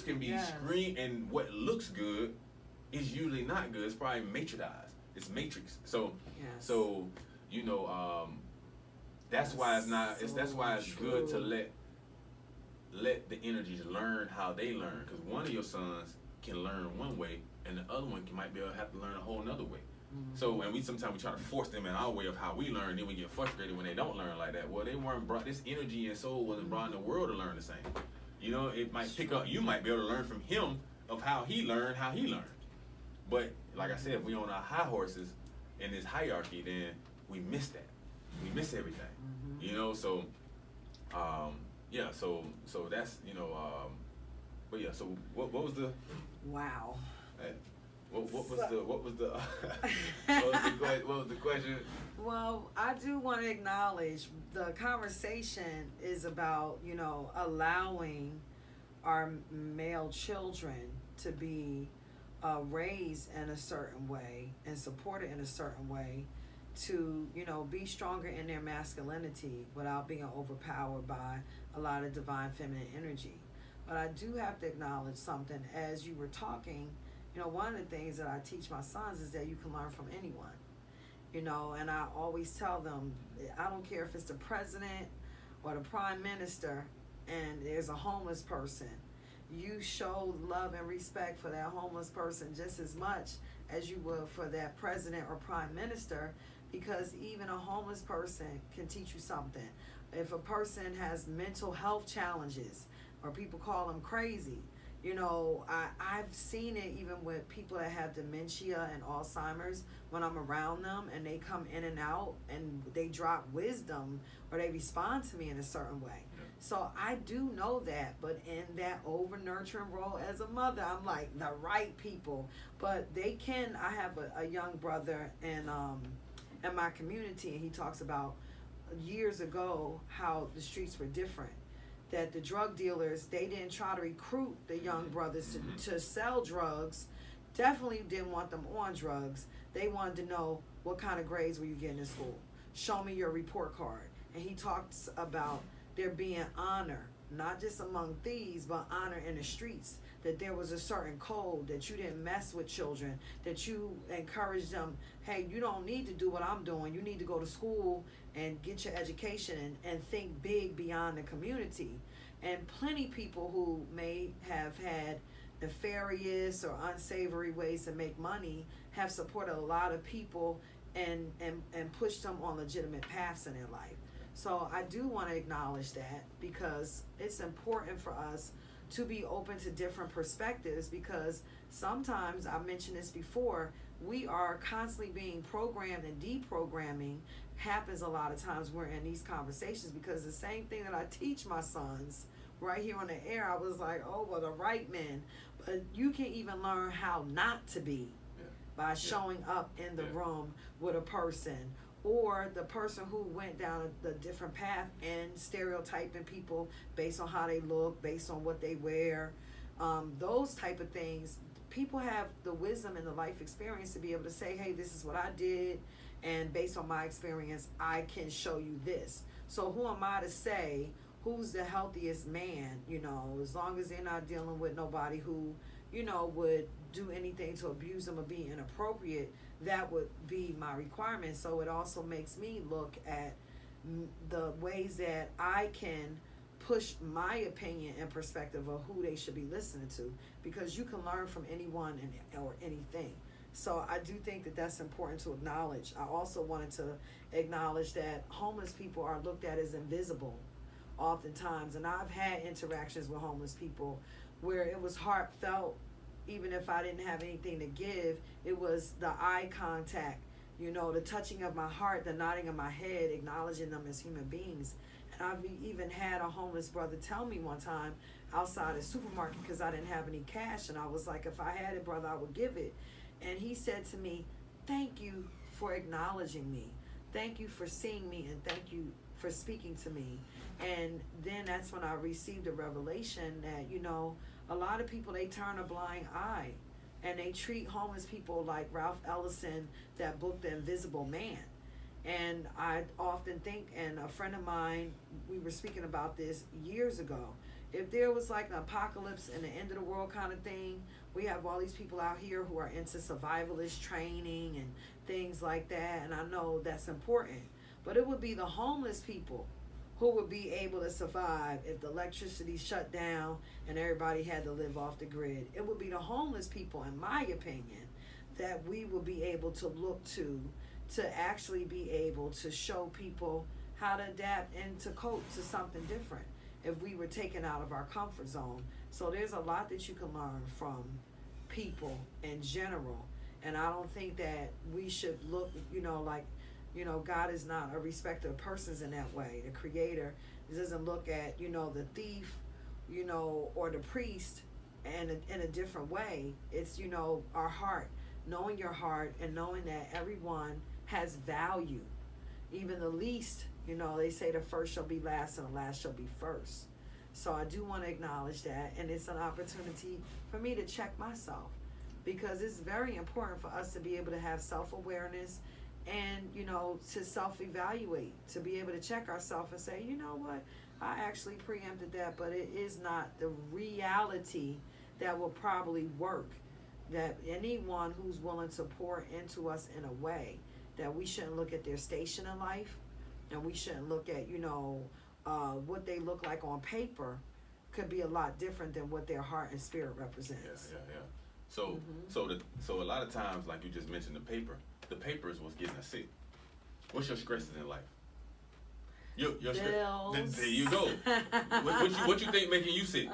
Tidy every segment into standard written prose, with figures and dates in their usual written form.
can be screen, and what looks good is usually not good. It's probably matrixized. It's matrix. So you know, that's why it's not. That's why it's good to let the energies learn how they learn, because one of your sons can learn one way, and the other one might be able to have to learn a whole another way. So, and sometimes we try to force them in our way of how we learn, then we get frustrated when they don't learn like that. Well, they weren't brought, this energy and soul wasn't brought in the world to learn the same. You know, it might pick up, you might be able to learn from him of how he learned. But like I said, if we on our high horses in this hierarchy, then we miss that. We miss everything. You know, so so that's, you know, but yeah, so what was the what was the question? Well, I do want to acknowledge the conversation is about, you know, allowing our male children to be raised in a certain way and supported in a certain way to, you know, be stronger in their masculinity without being overpowered by a lot of divine feminine energy. But I do have to acknowledge something. As you were talking, you know, one of the things that I teach my sons is that you can learn from anyone, you know, and I always tell them, I don't care if it's the president or the prime minister and there's a homeless person, you show love and respect for that homeless person just as much as you would for that president or prime minister, because even a homeless person can teach you something. If a person has mental health challenges, or people call them crazy, you know, I've seen it even with people that have dementia and Alzheimer's. When I'm around them and they come in and out and they drop wisdom or they respond to me in a certain way. So I do know that, but in that over nurturing role as a mother, I'm like the right people. But they can. I have a young brother in my community, and he talks about years ago how the streets were different. That the drug dealers, they didn't try to recruit the young brothers to sell drugs. Definitely didn't want them on drugs. They wanted to know, what kind of grades were you getting in school? Show me your report card. And he talks about there being honor, not just among thieves, but honor in the streets. That there was a certain code, that you didn't mess with children, that you encouraged them, hey, you don't need to do what I'm doing. You need to go to school and get your education and think big beyond the community. And plenty people who may have had nefarious or unsavory ways to make money have supported a lot of people and pushed them on legitimate paths in their life. So I do want to acknowledge that, because it's important for us to be open to different perspectives, because sometimes, I mentioned this before, we are constantly being programmed, and deprogramming happens a lot of times we're in these conversations, because the same thing that I teach my sons right here on the air, I was like, oh, well, the right men. But you can even learn how not to be by showing up in the room with a person, or the person who went down the different path and stereotyping people based on how they look, based on what they wear, those type of things. People have the wisdom and the life experience to be able to say, hey, this is what I did, and based on my experience, I can show you this. So who am I to say who's the healthiest man, you know, as long as they're not dealing with nobody who, you know, would do anything to abuse them or be inappropriate. That would be my requirement. So it also makes me look at the ways that I can push my opinion and perspective of who they should be listening to, because you can learn from anyone or anything. So I do think that that's important to acknowledge. I also wanted to acknowledge that homeless people are looked at as invisible oftentimes, and I've had interactions with homeless people where it was heartfelt. Even if I didn't have anything to give, it was the eye contact, you know, the touching of my heart, the nodding of my head, acknowledging them as human beings. And I've even had a homeless brother tell me one time outside the supermarket, because I didn't have any cash, and I was like, if I had it, brother, I would give it. And he said to me, thank you for acknowledging me. Thank you for seeing me, and thank you for speaking to me. And then that's when I received a revelation that, you know, a lot of people, they turn a blind eye, and they treat homeless people like Ralph Ellison, that book, The Invisible Man. And I often think, and a friend of mine, we were speaking about this years ago, If there was like an apocalypse and the end of the world kind of thing, we have all these people out here who are into survivalist training and things like that, and I know that's important. But it would be the homeless people who would be able to survive if the electricity shut down and everybody had to live off the grid. It would be the homeless people, in my opinion, that we will be able to look to actually be able to show people how to adapt and to cope to something different if we were taken out of our comfort zone. So there's a lot that you can learn from people in general, and I don't think that we should look, like, God is not a respecter of persons in that way. The Creator doesn't look at, the thief, or the priest in a different way. It's, our heart, knowing your heart and knowing that everyone has value. Even the least, they say the first shall be last and the last shall be first. So I do want to acknowledge that, and it's an opportunity for me to check myself, because it's very important for us to be able to have self-awareness and, to self-evaluate, to be able to check ourselves and say, you know what, I actually preempted that, but it is not the reality that will probably work. That anyone who's willing to pour into us in a way that we shouldn't look at their station in life, and we shouldn't look at, what they look like on paper, could be a lot different than what their heart and spirit represents. Yeah. So, so a lot of times, like you just mentioned, the paper is what's getting us sick. What's your stresses in life? Your Bills. There you go. what you think making you sick?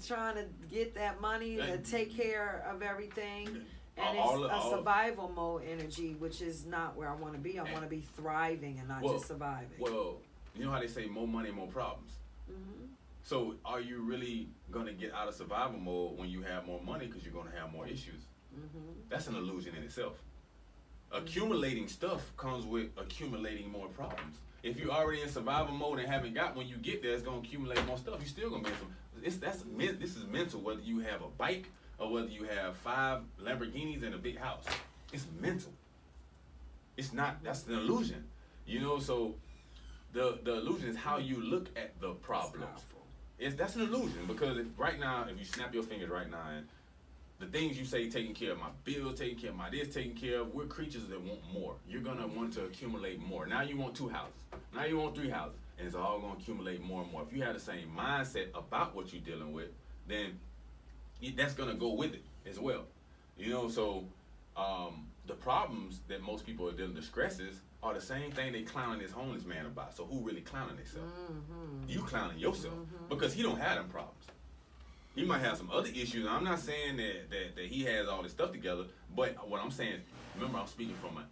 Trying to get that money to take care of everything. And all, it's a survival mode energy, which is not where I want to be. I want to be thriving and not just surviving. Well, you know how they say more money, more problems. Mm-hmm. So are you really going to get out of survival mode when you have more money because you're going to have more issues? Mm-hmm. That's an illusion in itself. Accumulating stuff comes with accumulating more problems. If you're already in survival mode and haven't got, when you get there, it's going to accumulate more stuff. You're still going to be in some. This is mental, whether you have a bike or whether you have 5 Lamborghinis and a big house. It's mental. It's not, that's an illusion. So the illusion is how you look at the problems. That's an illusion, because if you snap your fingers right now and the things you say, taking care of my bills, taking care of my this, taking care of, we're creatures that want more. You're going to want to accumulate more. Now you want 2 houses. Now you want 3 houses. And it's all going to accumulate more and more. If you have the same mindset about what you're dealing with, then that's going to go with it as well. So the problems that most people are dealing with, stresses, are the same thing they clowning this homeless man about. So who really clowning themselves? Mm-hmm. You clowning yourself, mm-hmm. because he don't have them problems. He might have some other issues. I'm not saying that he has all this stuff together, but what I'm saying, remember, I'm speaking from an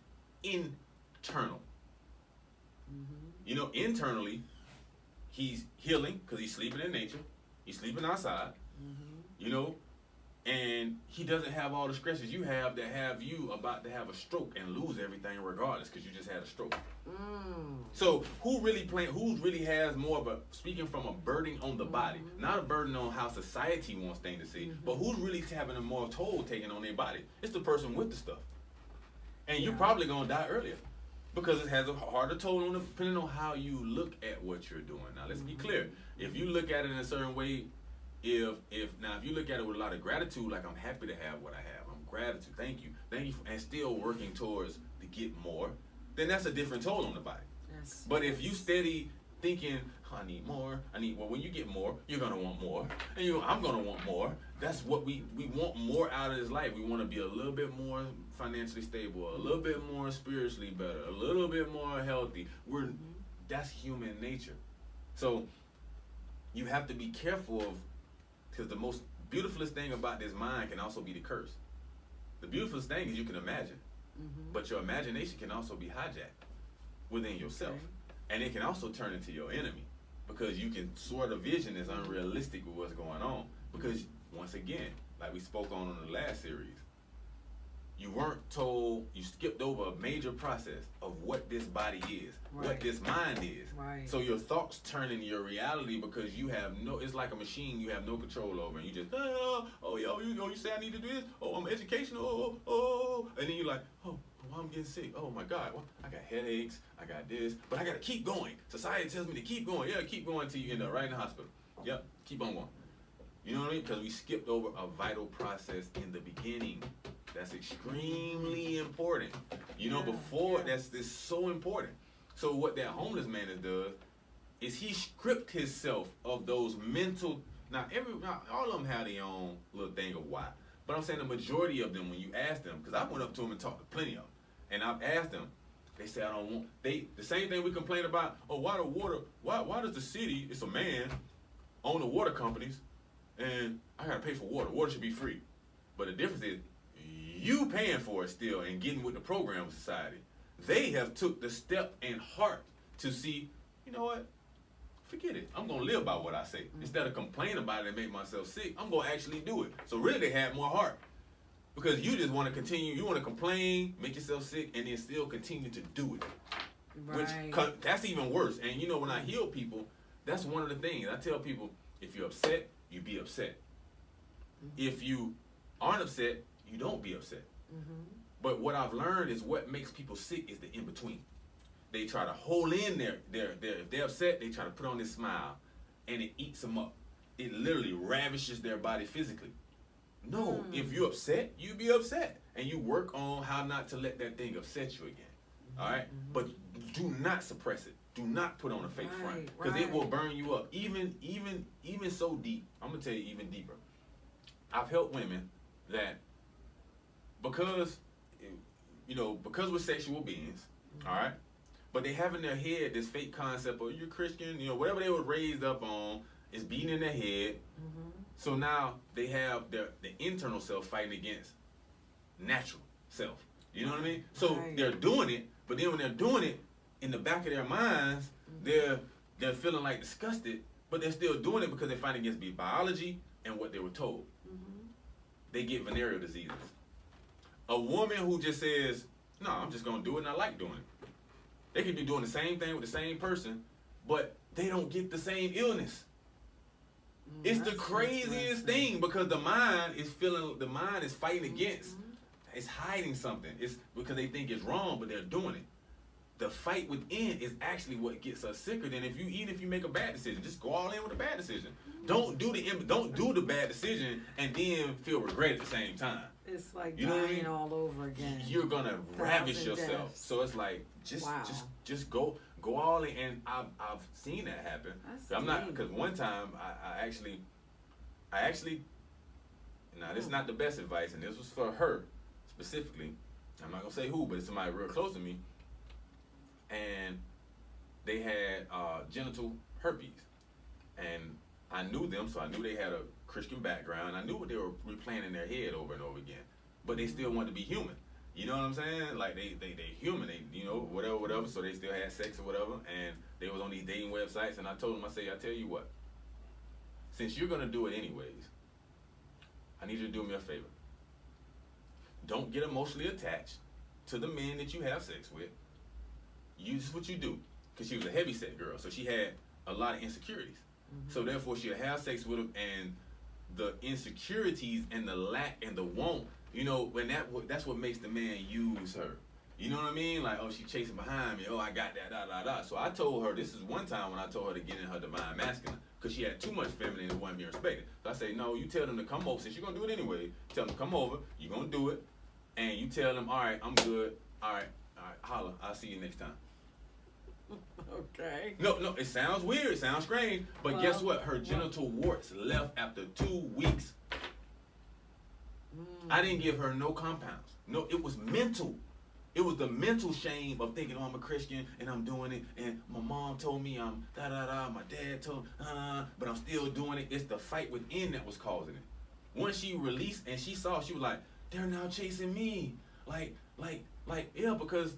internal. Mm-hmm. Internally, he's healing because he's sleeping in nature. He's sleeping outside. Mm-hmm. And he doesn't have all the stresses you have that have you about to have a stroke and lose everything regardless because you just had a stroke. So who really has more of a, speaking from a burden on the body, not a burden on how society wants things to see, but who's really having a more toll taken on their body? It's the person with the stuff. And you're probably going to die earlier because it has a harder toll on them, depending on how you look at what you're doing. Now, let's be clear. If you look at it in a certain way, if you look at it with a lot of gratitude, like I'm happy to have what I have, I'm gratitude, thank you, and still working towards to get more, then that's a different toll on the body. Yes. But if you steady thinking, I need more, when you get more, you're gonna want more, and I'm gonna want more. That's what we want more out of this life. We want to be a little bit more financially stable, a little bit more spiritually better, a little bit more healthy. That's human nature. So you have to be careful of. Because the most beautifulest thing about this mind can also be the curse. The beautifulest thing is you can imagine, but your imagination can also be hijacked within yourself. And it can also turn into your enemy because you can sort of vision as unrealistic with what's going on. Because once again, like we spoke on the last series, you weren't told, you skipped over a major process of what this body is, what this mind is. Right. So your thoughts turn into your reality because you have it's like a machine you have no control over. And you just, you say I need to do this? Oh, I'm educational. And then you're like, I'm getting sick. Oh my God, I got headaches, I got this, but I got to keep going. Society tells me to keep going. Yeah, keep going till you end up right in the hospital. Yep. Keep on going. You know what I mean? Because we skipped over a vital process in the beginning. That's extremely important. You know, before that's so important. So what that homeless man does is he stripped himself of those mental. Now all of them have their own little thing of why. But I'm saying the majority of them, when you ask them, because I went up to them and talked to plenty of them, and I've asked them, they say I don't want. The same thing we complain about. Oh, why the water? Why does the city? It's a man own the water companies, and I gotta pay for water. Water should be free. But the difference is, you paying for it still and getting with the program of society. They have took the step in heart to see, you know what? Forget it. I'm gonna live by what I say. Instead of complaining about it and make myself sick, I'm gonna actually do it. So really, they had more heart. Because you just want to continue, you want to complain, make yourself sick, and then still continue to do it. Right. Which, that's even worse. And you know, when I heal people, that's one of the things. I tell people, if you're upset, you be upset. If you aren't upset, you don't be upset. But what I've learned is what makes people sick is the in-between. They try to hold in their if they're upset, they try to put on this smile, and it eats them up. It literally ravishes their body physically. No, if you're upset, you be upset. And you work on how not to let that thing upset you again. All right? But do not suppress it. Do not put on a fake front. Because it will burn you up. Even so deep. I'm going to tell you even deeper. I've helped women that because we're sexual beings, all right? But they have in their head this fake concept of you're Christian, whatever they were raised up on is beating in their head. So now they have the internal self fighting against natural self. You know what I mean? So they're doing it, but then when they're doing it, in the back of their minds, they're feeling like disgusted, but they're still doing it because they're fighting against biology and what they were told. They get venereal diseases. A woman who just says, no, I'm just going to do it and I like doing it. They could be doing the same thing with the same person, but they don't get the same illness. It's the craziest thing because the mind is fighting against. It's hiding something. It's because they think it's wrong, but they're doing it. The fight within is actually what gets us sicker than if you make a bad decision. Just go all in with a bad decision. Don't do the bad decision and then feel regret at the same time. It's like dying all over again. You're gonna ravish yourself. Deaths. So it's like just go all in. And I've seen that happen. I'm not because one time I actually now this is not the best advice, and this was for her specifically. I'm not gonna say who, but it's somebody real close to me. And they had genital herpes, and I knew them, so I knew they had a Christian background. I knew what they were replaying in their head over and over again, but they still wanted to be human. You know what I'm saying? Like they human, whatever. So they still had sex or whatever, and they was on these dating websites. And I told them, I tell you what, since you're gonna do it anyways, I need you to do me a favor. Don't get emotionally attached to the men that you have sex with. This is what you do, because she was a heavy set girl, so she had a lot of insecurities. So therefore, she'll have sex with him, and the insecurities and the lack and the want, when that's what makes the man use her. You know what I mean? Like, oh, she's chasing behind me. Oh, I got that, So I told her, this is one time when I told her to get in her divine masculine, because she had too much feminine and wasn't being respected. So I say, no, you tell them to come over. Since you're going to do it anyway, tell them to come over. You're going to do it. And you tell them, all right, I'm good. All right, holla. I'll see you next time. Okay. No, it sounds weird, it sounds strange, but guess what? Her genital warts left after 2 weeks. I didn't give her no compounds. No, it was mental. It was the mental shame of thinking, oh, I'm a Christian and I'm doing it, and my mom told me I'm my dad told but I'm still doing it. It's the fight within that was causing it. Once she released and she saw, she was like, they're now chasing me. Like, yeah, because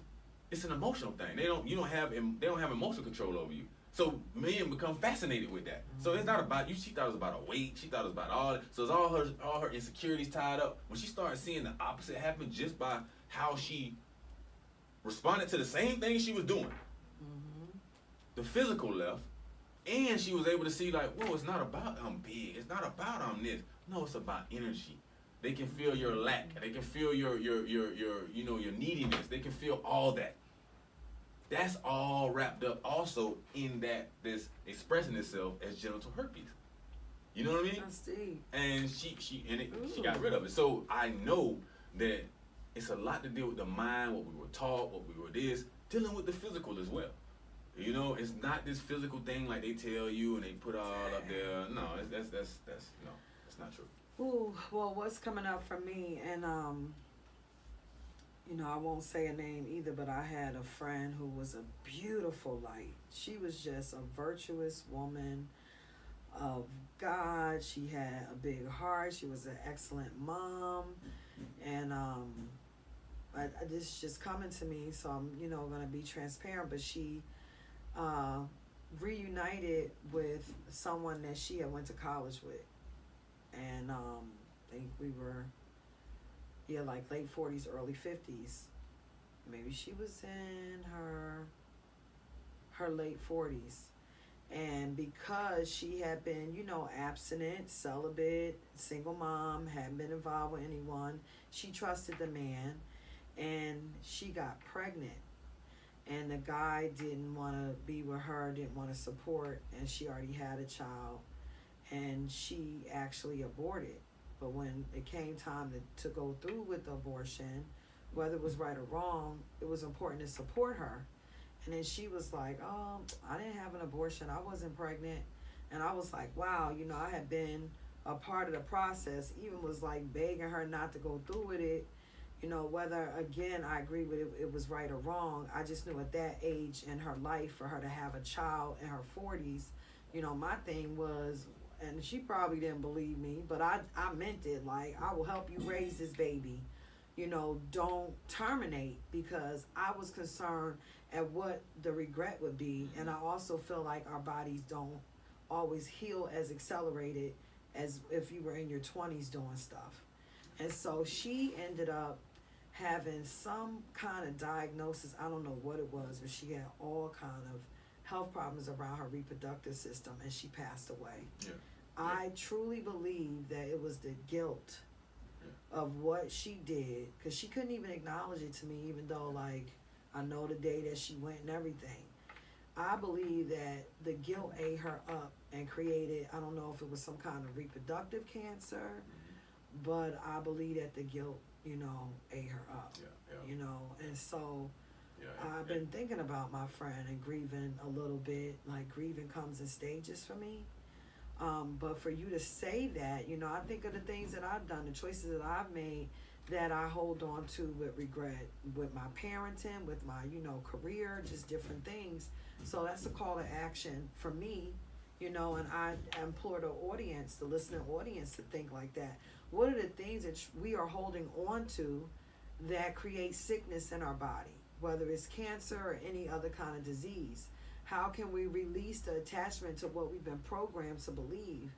it's an emotional thing. They don't have emotional control over you. So men become fascinated with that. So it's not about you. She thought it was about a weight. She thought it was about all. So it's all her insecurities tied up. When she started seeing the opposite happen just by how she responded to the same thing she was doing, the physical left, and she was able to see like, whoa, it's not about I'm big. It's not about I'm this. No, it's about energy. They can feel your lack. They can feel your neediness. They can feel all that. That's all wrapped up also in that this expressing itself as genital herpes. You know what I mean? That's deep. And she got rid of it. So I know that it's a lot to deal with the mind, what we were taught, what we were dealing with the physical as well. You know, it's not this physical thing like they tell you and they put all up there. No, that's not true. Ooh, well, what's coming up for me, and you know, I won't say a name either, but I had a friend who was a beautiful light. She was just a virtuous woman of God. She had a big heart. She was an excellent mom, and this is just coming to me, so I'm, you know, gonna be transparent. But she reunited with someone that she had went to college with, and I think we were, like late 40s, early 50s. Maybe she was in her late 40s. And because she had been, you know, abstinent, celibate, single mom, hadn't been involved with anyone, she trusted the man, and she got pregnant. And the guy didn't want to be with her, didn't want to support, and she already had a child, and she actually aborted. But when it came time to go through with the abortion, whether it was right or wrong, it was important to support her. And then she was like, oh, I didn't have an abortion. I wasn't pregnant. And I was like, wow, you know, I had been a part of the process, even was like begging her not to go through with it. You know, whether, again, I agree with it was right or wrong. I just knew at that age in her life for her to have a child in her 40s, you know, my thing was, and she probably didn't believe me, but I meant it. Like, I will help you raise this baby. You know, don't terminate, because I was concerned at what the regret would be. And I also feel like our bodies don't always heal as accelerated as if you were in your 20s doing stuff. And so she ended up having some kind of diagnosis. I don't know what it was, but she had all kind of health problems around her reproductive system, and she passed away. Yeah. I truly believe that it was the guilt of what she did, because she couldn't even acknowledge it to me, even though, like, I know the day that she went and everything. I believe that the guilt ate her up and created, I don't know if it was some kind of reproductive cancer, but I believe that the guilt, you know, ate her up. You know, and so I've been thinking about my friend and grieving a little bit. Like, grieving comes in stages for me. But for you to say that, you know, I think of the things that I've done, the choices that I've made that I hold on to with regret, with my parenting, with my, you know, career, just different things. So that's a call to action for me, you know, and I implore the audience, the listening audience, to think like that. What are the things that we are holding on to that create sickness in our body, whether it's cancer or any other kind of disease? How can we release the attachment to what we've been programmed to believe?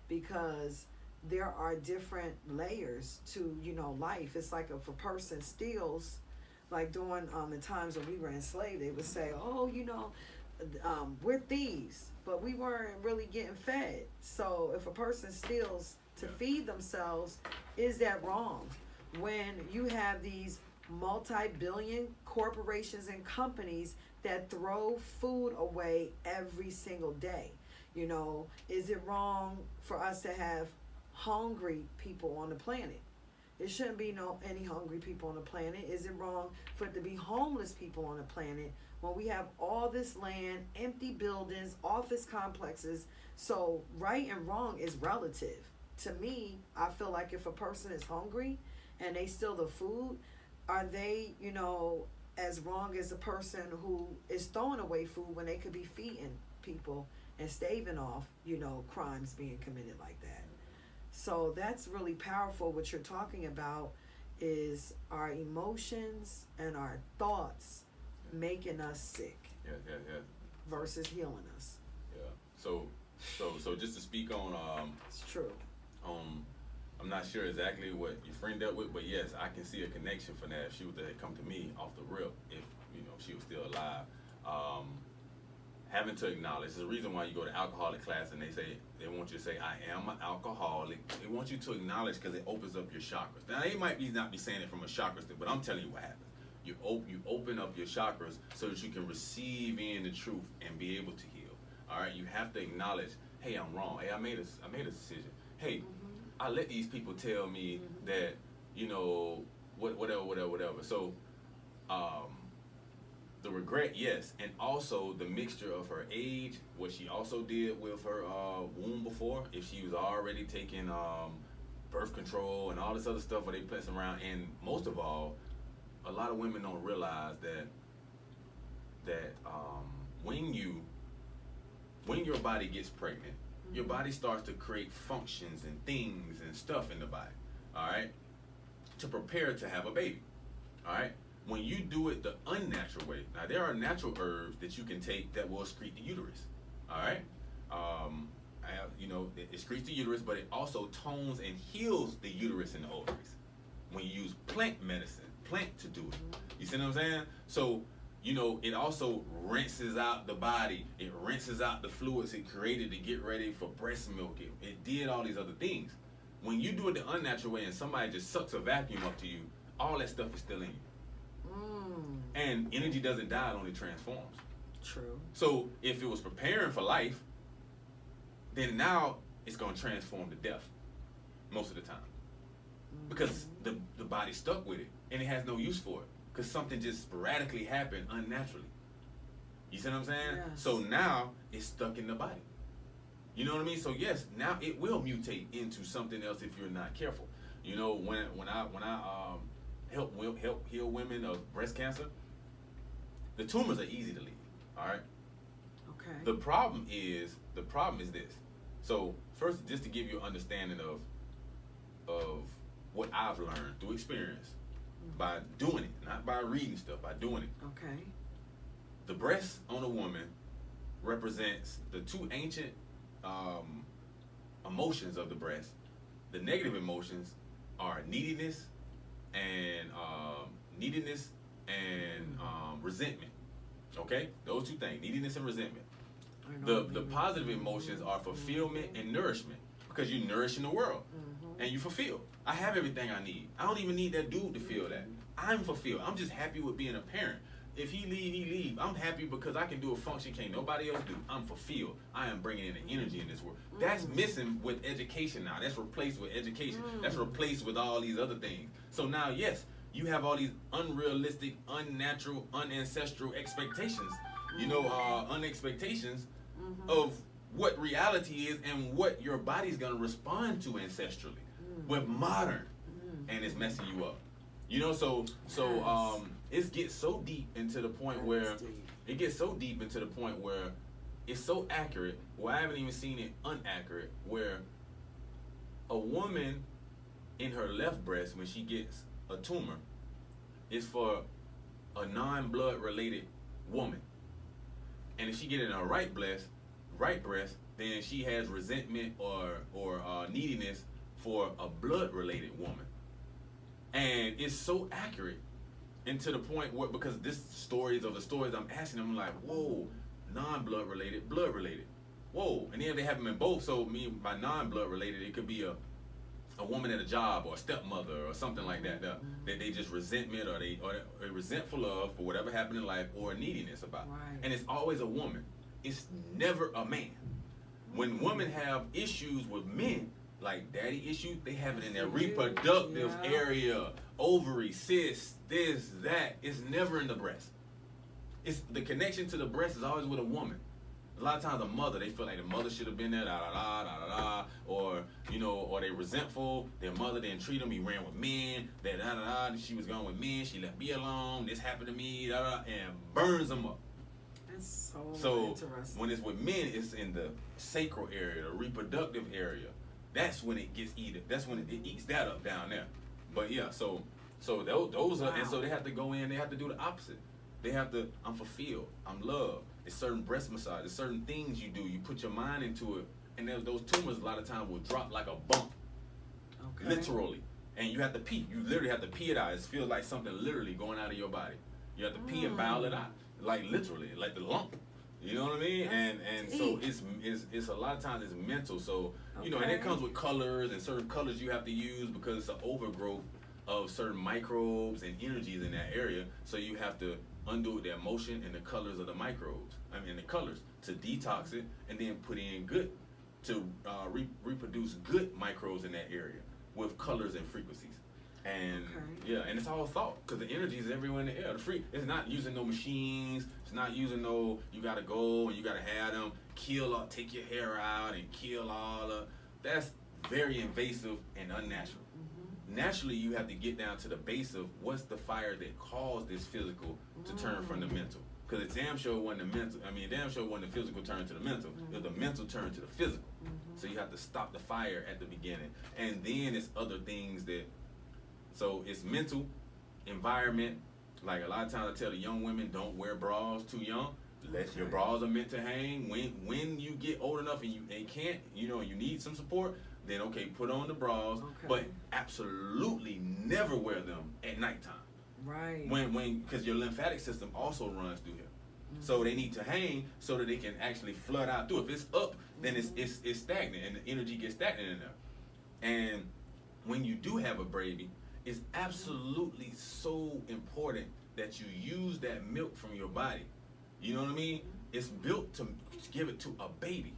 Because there are different layers to, you know, life. It's like if a person steals, like during the times when we were enslaved, they would say, oh, you know, we're thieves, but we weren't really getting fed. So if a person steals to feed themselves, is that wrong? When you have these multi-billion corporations and companies that throw food away every single day, you know, is it wrong for us to have hungry people on the planet? There shouldn't be any hungry people on the planet. Is it wrong for it to be homeless people on the planet when we have all this land, empty buildings, office complexes? So right and wrong is relative. To me, I feel like if a person is hungry and they steal the food, are they, you know, as wrong as a person who is throwing away food when they could be feeding people and staving off, you know, crimes being committed like that? So that's really powerful. What you're talking about is our emotions and our thoughts making us sick versus healing us. So just to speak on it's true. I'm not sure exactly what your friend dealt with, but yes, I can see a connection for that. If she would have come to me off the rip, if, you know, she was still alive, having to acknowledge. There's a reason why you go to alcoholic class and they want you to say, I am an alcoholic. They want you to acknowledge because it opens up your chakras. Now, they might not be saying it from a chakra thing, but I'm telling you what happens. You open up your chakras so that you can receive in the truth and be able to heal. All right, you have to acknowledge hey, I'm wrong. Hey, I made a decision. Hey, I let these people tell me that, you know, whatever. So, the regret, yes, and also the mixture of her age, what she also did with her womb before, if she was already taking birth control and all this other stuff where they place around, and most of all, a lot of women don't realize that when your body gets pregnant, your body starts to create functions and things and stuff in the body, all right, to prepare to have a baby, all right. When you do it the unnatural way, now there are natural herbs that you can take that will excrete the uterus, all right. You know, it excretes the uterus, but it also tones and heals the uterus and the ovaries. When you use plant to do it, you see what I'm saying? So, you know, it also rinses out the body. It rinses out the fluids it created to get ready for breast milk. It did all these other things. When you do it the unnatural way and somebody just sucks a vacuum up to you, all that stuff is still in you. And energy doesn't die, it only transforms. True. So if it was preparing for life, then now it's going to transform to death most of the time. Because the body's stuck with it and it has no use for it. Because something just sporadically happened unnaturally. You see what I'm saying? Yes. So now it's stuck in the body. You know what I mean? So yes, now it will mutate into something else if you're not careful. You know, when I help heal women of breast cancer, the tumors are easy to leave. All right. Okay. The problem is this. So first, just to give you an understanding of what I've learned through experience by doing it, not by reading stuff, by doing it. Okay. The breast on a woman represents the two ancient emotions of the breast. The negative emotions are neediness and resentment. Okay, those two things, neediness and resentment. The positive emotions are fulfillment and nourishment, because you're nourishing the world and you fulfill. I have everything I need. I don't even need that dude to feel that. I'm fulfilled. I'm just happy with being a parent. If he leave. I'm happy because I can do a function can't nobody else do. I'm fulfilled. I am bringing in the energy in this world. That's missing with education now. That's replaced with education. That's replaced with all these other things. So now, yes, you have all these unrealistic, unnatural, unancestral expectations. You know, unexpectations of what reality is and what your body's gonna respond to ancestrally with modern, and it's messing you up. You know, so it gets so deep into the point where it's so accurate. Where I haven't even seen it inaccurate. Where a woman in her left breast, when she gets a tumor, is for a non-blood related woman, and if she get it in her right breast, then she has resentment or neediness for a blood related woman. And it's so accurate, and to the point where, because this stories of the stories I'm asking them, I'm like, whoa, non-blood related, blood related, whoa. And then if they have them in both, so by non-blood related, it could be a woman at a job or a stepmother or something like that, that they just resentment or they resentful of for whatever happened in life, or neediness about. Right. And it's always a woman. It's never a man. When women have issues with men, like daddy issues, they have it in their reproductive area, ovary, cyst, this, that. It's never in the breast. It's the connection to the breast is always with a woman. A lot of times a mother, they feel like the mother should have been there, or you know, or they resentful. Their mother didn't treat them. He ran with men. She was going with men. She left me alone. This happened to me, and burns them up. That's so interesting. When it's with men, it's in the sacral area, the reproductive area. That's when it gets eaten. That's when it eats that up down there. But yeah, so those are, and so they have to go in. They have to do the opposite. They have to. I'm fulfilled. I'm loved. It's certain breast massage. There's certain things you do. You put your mind into it, and those tumors a lot of times will drop like a bump, literally. And you have to pee. You literally have to pee it out. It feels like something literally going out of your body. You have to pee and bowel it out, like literally, like the lump. You know what I mean? And so it's a lot of times it's mental. So you know, and it comes with colors, and certain colors you have to use because it's an overgrowth of certain microbes and energies in that area. So you have to undo the emotion and the colors of the microbes. I mean, the colors to detox it, and then put in good to reproduce good microbes in that area with colors and frequencies. And and it's all thought, because the energy is everywhere in the air. It's not using no machines. It's not using no, you gotta go and you gotta have them take your hair out and kill all of. That's very invasive and unnatural. Naturally, you have to get down to the base of what's the fire that caused this physical to turn from the mental. Because it's damn sure when the physical turned to the mental. If the mental turned to the physical. So you have to stop the fire at the beginning. And then it's other things that. So it's mental, environment. Like a lot of times I tell the young women, don't wear bras too young. Your bras are meant to hang. When you get old enough and you can't, you need some support, then put on the bras. But absolutely never wear them at nighttime. Right. Because your lymphatic system also runs through here. So they need to hang so that they can actually flood out through. If it's up, then it's stagnant and the energy gets stagnant in there. And when you do have a baby, it's absolutely so important that you use that milk from your body. You know what I mean? It's built to give it to a baby.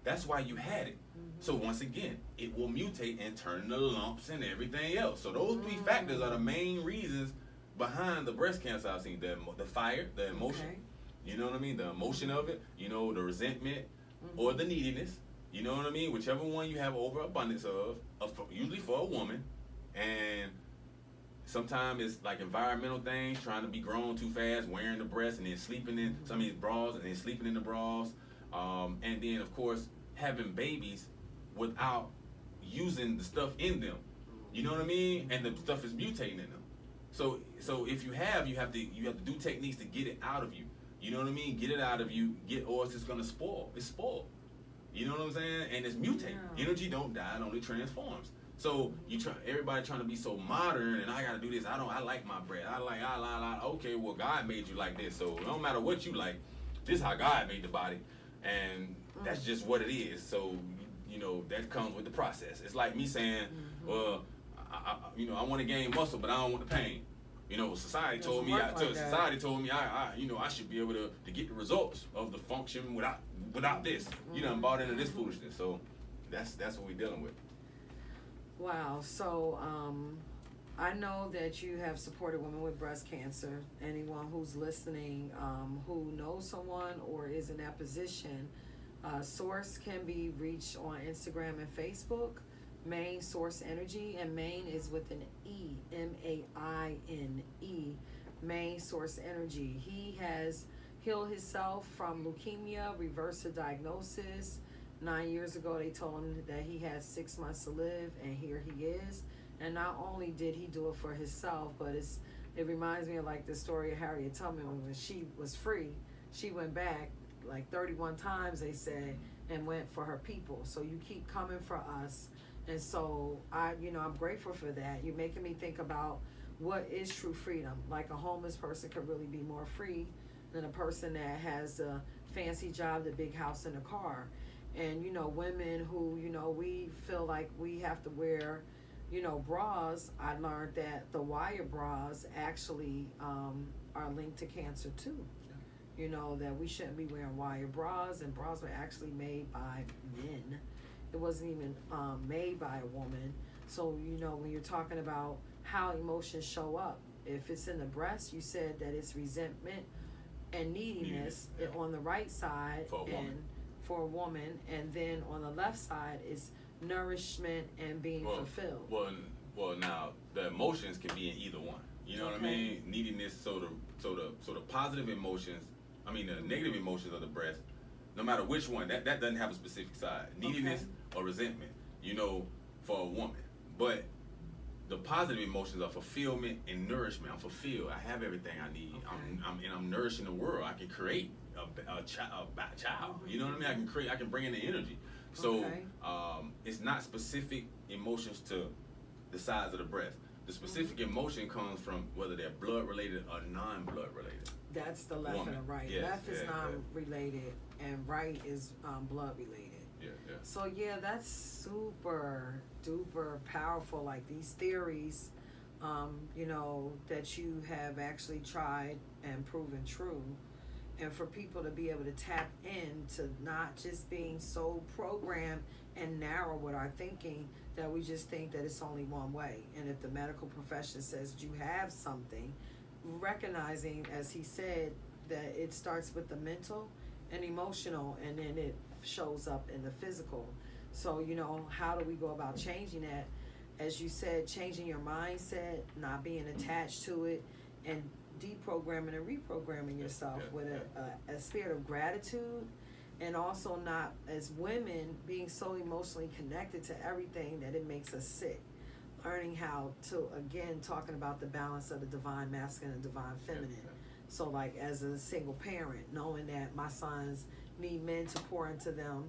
That's why you had it. So once again, it will mutate and turn the lumps and everything else. So those three factors are the main reasons behind the breast cancer I've seen. The fire, the emotion. You know what I mean? The emotion of it. The resentment or the neediness. You know what I mean? Whichever one you have overabundance of usually for a woman. And sometimes it's like environmental things, trying to be grown too fast, wearing the breast, and then sleeping in some of these bras, and then sleeping in the bras. And then, of course, having babies without using the stuff in them. You know what I mean? And the stuff is mutating in them. So if you have to do techniques to get it out of you. You know what I mean? Get it out of you, or else it's gonna spoil. It's spoiled. You know what I'm saying? And it's mutating. Energy don't die, it only transforms. So everybody trying to be so modern, and I gotta do this. I like my bread. Okay, well God made you like this, so no matter what you like, this is how God made the body, and that's just what it is. So that comes with the process. It's like me saying, well, I want to gain muscle, but I don't want the pain. Society told me I should be able to get the results of the function without this. I'm bought into this foolishness. So that's what we're dealing with. Wow. So I know that you have supported women with breast cancer. Anyone who's listening who knows someone or is in that position, Source can be reached on Instagram and Facebook. Maine Source Energy, and Maine is with an E, M-A-I-N-E, Maine Source Energy. He has healed himself from leukemia, reversed the diagnosis. 9 years ago, they told him that he had 6 months to live, and here he is. And not only did he do it for himself, but it reminds me of like the story of Harriet Tubman when she was free. She went back like 31 times, they said, and went for her people. So you keep coming for us. And so I'm grateful for that. You're making me think about what is true freedom. Like a homeless person could really be more free than a person that has a fancy job, the big house and a car. And women who we feel like we have to wear bras. I learned that the wire bras actually are linked to cancer too. That we shouldn't be wearing wire bras, and bras were actually made by men. It wasn't even made by a woman. So, when you're talking about how emotions show up, if it's in the breast, you said that it's resentment and neediness on the right side for a woman, and then on the left side is nourishment and being fulfilled. Well, now the emotions can be in either one. You know what I mean? Neediness. So the positive emotions, the negative emotions of the breast, no matter which one, that doesn't have a specific side. Neediness or resentment, for a woman. But the positive emotions are fulfillment and nourishment. I'm fulfilled. I have everything I need. I'm nourishing the world. I can create a child. You know what I mean? I can bring in the energy. So it's not specific emotions to the size of the breast. The specific emotion comes from whether they're blood related or non-blood related. That's the left and the right. Left is non-related, and right is blood related. So that's super duper powerful. Like these theories, that you have actually tried and proven true. and for people to be able to tap into not just being so programmed and narrow with our thinking that we just think that it's only one way. And if the medical profession says you have something, recognizing, as he said, that it starts with the mental and emotional, and then it shows up in the physical. So, how do we go about changing that? As you said, changing your mindset, not being attached to it, and deprogramming and reprogramming yourself with a spirit of gratitude, and also not, as women, being so emotionally connected to everything that it makes us sick. Learning how to, again, talking about the balance of the divine masculine and divine feminine. So like as a single parent, knowing that my sons need men to pour into them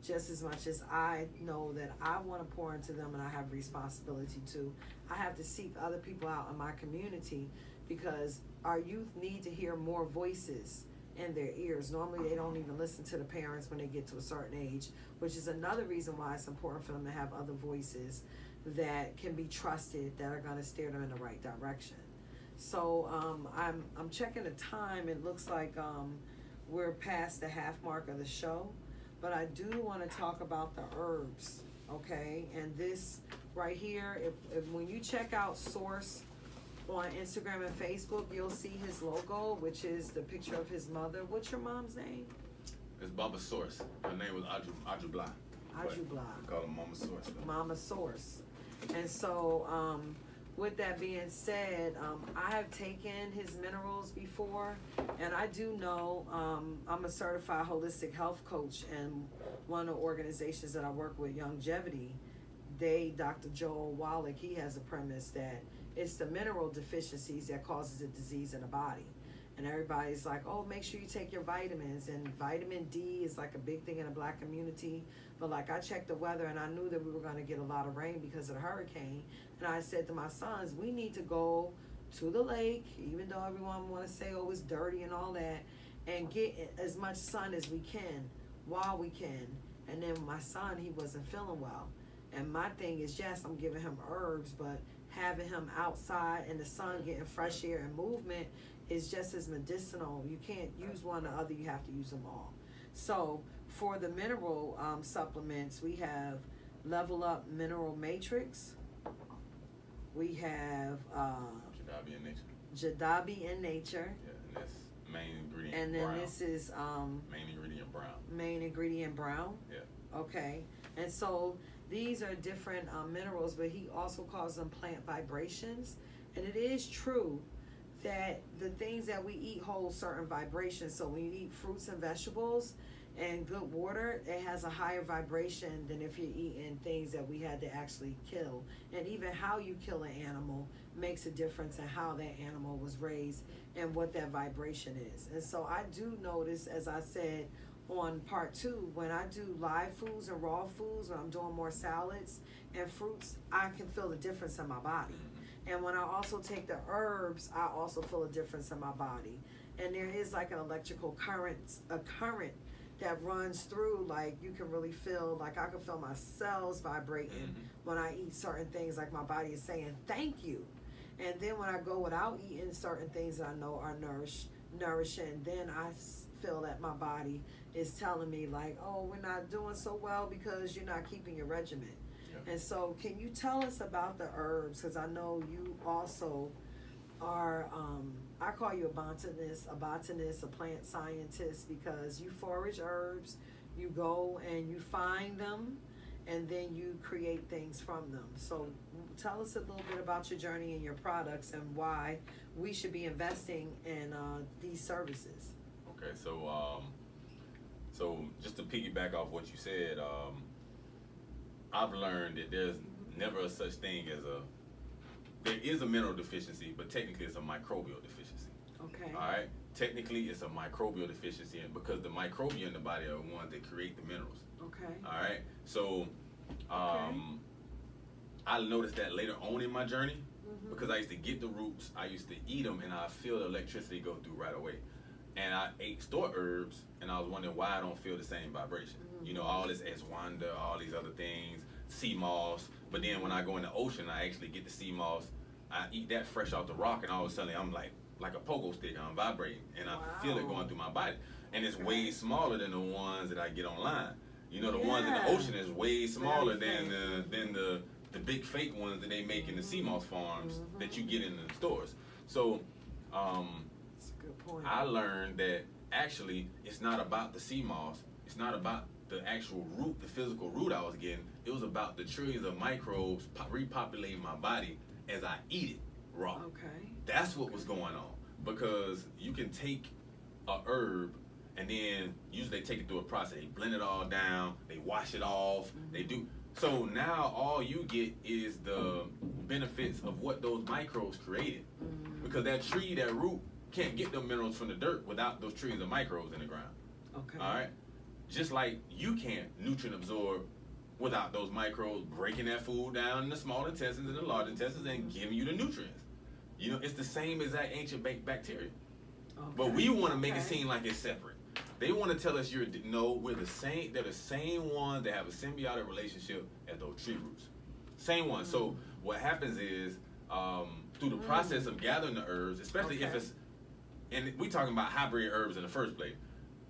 just as much as I know that I want to pour into them and I have responsibility to. I have to seek other people out in my community because our youth need to hear more voices in their ears. Normally they don't even listen to the parents when they get to a certain age, which is another reason why it's important for them to have other voices that can be trusted, that are going to steer them in the right direction. So I'm checking the time. It looks like we're past the half mark of the show, but I do want to talk about the herbs, okay? And this right here, if when you check out Source on Instagram and Facebook, you'll see his logo, which is the picture of his mother. What's your mom's name? It's Baba Source. Her name was Alkebulan. Alkebulan. We call her Mama Source, though. Mama Source. And so, with that being said, I have taken his minerals before, and I do know I'm a certified holistic health coach, and one of the organizations that I work with, Longevity, Dr. Joel Wallach, he has a premise that it's the mineral deficiencies that causes the disease in the body. And everybody's like, oh, make sure you take your vitamins. And vitamin D is like a big thing in the Black community. But like I checked the weather and I knew that we were going to get a lot of rain because of the hurricane. And I said to my sons, we need to go to the lake, even though everyone want to say, oh, it's dirty and all that, and get as much sun as we can while we can. And then my son, he wasn't feeling well. And my thing is, yes, I'm giving him herbs, but having him outside in the sun, getting fresh air and movement is just as medicinal. You can't use one or the other, you have to use them all. So for the mineral supplements, we have Level Up Mineral Matrix. We have Jadabi in Nature. Jadabi in Nature. Yeah, and that's main ingredient and then brown. This is main ingredient brown. Main ingredient brown. Yeah. Okay. And so these are different minerals, but he also calls them plant vibrations. And it is true that the things that we eat hold certain vibrations. So when you eat fruits and vegetables and good water, it has a higher vibration than if you're eating things that we had to actually kill. And even how you kill an animal makes a difference in how that animal was raised and what that vibration is. And so I do notice, as I said on part 2, when I do live foods and raw foods, when I'm doing more salads and fruits, I can feel the difference in my body. And when I also take the herbs, I also feel a difference in my body. And there is like an electrical current, a current that runs through, like you can really feel, like I can feel my cells vibrating when I eat certain things, like my body is saying, thank you. And then when I go without eating certain things that I know are nourishing, then I feel that my body is telling me like, oh, we're not doing so well because you're not keeping your regimen. And so can you tell us about the herbs? Because I know you also are, I call you a botanist, a plant scientist, because you forage herbs, you go and you find them, and then you create things from them. So tell us a little bit about your journey and your products and why we should be investing in these services. Okay, so just to piggyback off what you said, I've learned that there's never a such thing as there is a mineral deficiency, but technically it's a microbial deficiency. Okay. All right? Technically it's a microbial deficiency, and because the microbia in the body are the ones that create the minerals. Okay. All right? So, I noticed that later on in my journey, because I used to get the roots, I used to eat them, and I feel the electricity go through right away. And I ate store herbs, and I was wondering why I don't feel the same vibration. You know, all this Eswanda, all these other things, sea moss. But then when I go in the ocean, I actually get the sea moss. I eat that fresh off the rock, and all of a sudden I'm like, like a pogo stick. I'm vibrating, and I feel it Wow. going through my body. And it's Okay. way smaller than the ones that I get online. You know, the ones in the Yeah. ocean is way smaller Very than the big fake ones that they make in the sea moss farms Mhm. that you get in the stores. So That's a good point. I learned that actually it's not about the sea moss. It's not about the actual root, the physical root I was getting. It was about the trillions of microbes repopulating my body as I eat it raw. Okay. That's what was going on. Because you can take a herb and then usually they take it through a process. They blend it all down, they wash it off, they do. So now all you get is the benefits of what those microbes created. Because that tree, that root, can't get the minerals from the dirt without those trees of microbes in the ground. Okay. All right? Just like you can't nutrient absorb without those microbes breaking that food down in the small intestines and the large intestines and giving you the nutrients. You know, it's the same as that ancient bacteria. Okay. But we want to make it Okay. seem like it's separate. They want to tell us no, we're the same. They're the same ones that have a symbiotic relationship as those tree roots. Same one. So what happens is through the process of gathering the herbs, especially if it's, and we talking about hybrid herbs in the first place.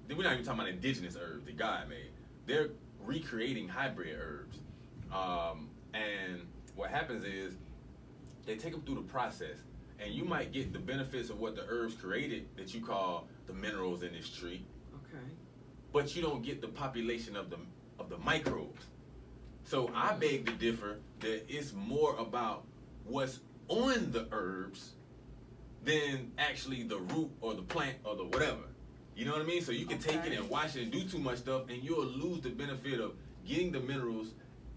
We're not even talking about indigenous herbs that God made. They're recreating hybrid herbs. And what happens is they take them through the process, and you might get the benefits of what the herbs created that you call the minerals in this tree. Okay. But you don't get the population of the microbes. So I beg to differ that it's more about what's on the herbs than actually the root or the plant or the whatever. You know what I mean? So you can take it and wash it and do too much stuff, and you'll lose the benefit of getting the minerals